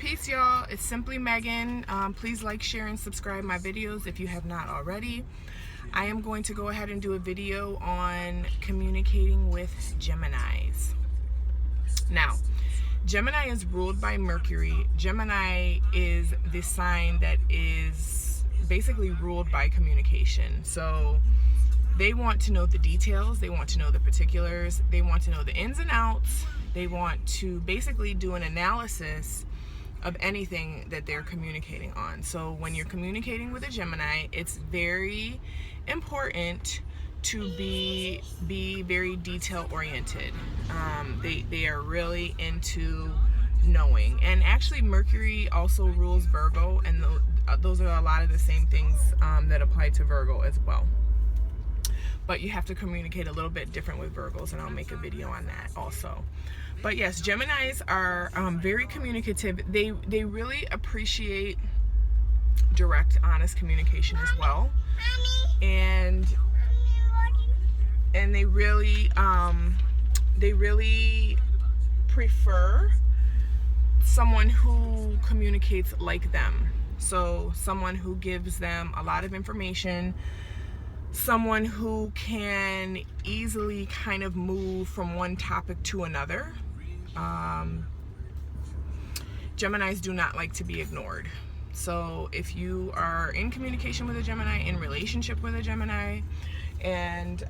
Peace, y'all. It's Simply Megan. Please like, share, and subscribe my videos if you have not already. I am going to go ahead and do a video on communicating with Geminis. Now, Gemini is ruled by Mercury. Gemini is the sign that is basically ruled by communication. So they want to know the details, they want to know the particulars, they want to know the ins and outs, they want to basically do an analysis of anything that they're communicating on. So when you're communicating with a Gemini, it's very important to be very detail oriented. They are really into knowing. And actually Mercury also rules Virgo, and those are a lot of the same things that apply to Virgo as well. But you have to communicate a little bit different with Virgos, and I'll make a video on that also. But yes, Geminis are very communicative. They really appreciate direct, honest communication as well. And they really prefer someone who communicates like them. So someone who gives them a lot of information, someone who can easily kind of move from one topic to another. Geminis do not like to be ignored. So if you are in communication with a Gemini, in relationship with a Gemini, and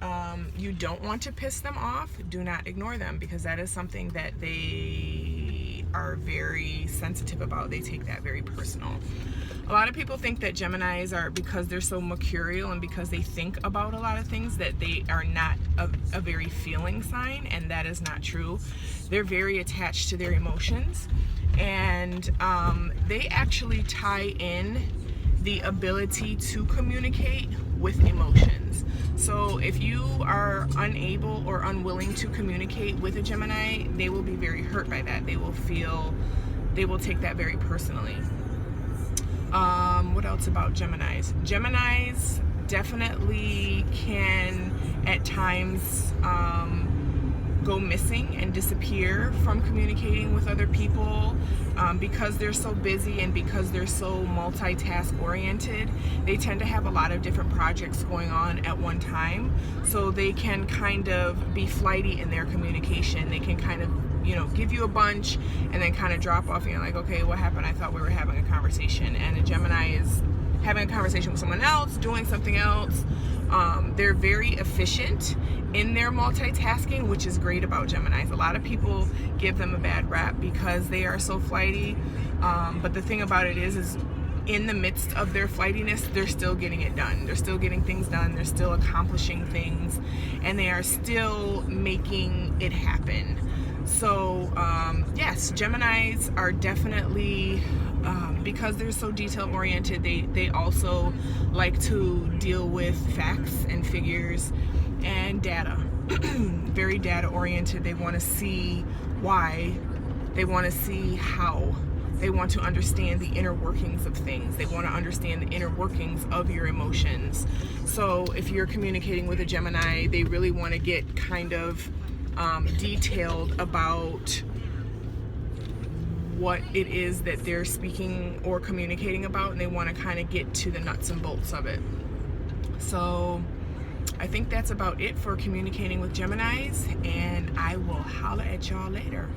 you don't want to piss them off, do not ignore them, because that is something that they are very sensitive about. They take that very personal. A lot of people think that Geminis are, because they're so mercurial and because they think about a lot of things, that they are not a very feeling sign, and that is not true. They're very attached to their emotions, and they actually tie in the ability to communicate with emotions. So if you are unable or unwilling to communicate with a Gemini, they will be very hurt by that. They will take that very personally. What else about Geminis? Geminis definitely can at times go missing and disappear from communicating with other people because they're so busy and because they're so multitask oriented. They tend to have a lot of different projects going on at one time, so they can kind of be flighty in their communication. They can kind of, you know, give you a bunch and then kind of drop off, and you're like, okay, what happened? I thought we were having a conversation. And a Gemini is having a conversation with someone else, doing something else. They're very efficient in their multitasking, which is great about Geminis. A lot of people give them a bad rap because they are so flighty, but the thing about it is in the midst of their flightiness, they're still getting it done. They're still getting things done. They're still accomplishing things, and they are still making it happen. So yes, Geminis are definitely, because they're so detail oriented, they also like to deal with facts and figures and data. Very data oriented. They want to see why, they want to see how, they want to understand the inner workings of things. They want to understand the inner workings of your emotions. So if you're communicating with a Gemini, they really want to get kind of detailed about what it is that they're speaking or communicating about, and they want to kind of get to the nuts and bolts of it. So I think that's about it for communicating with Geminis, and I will holla at y'all later.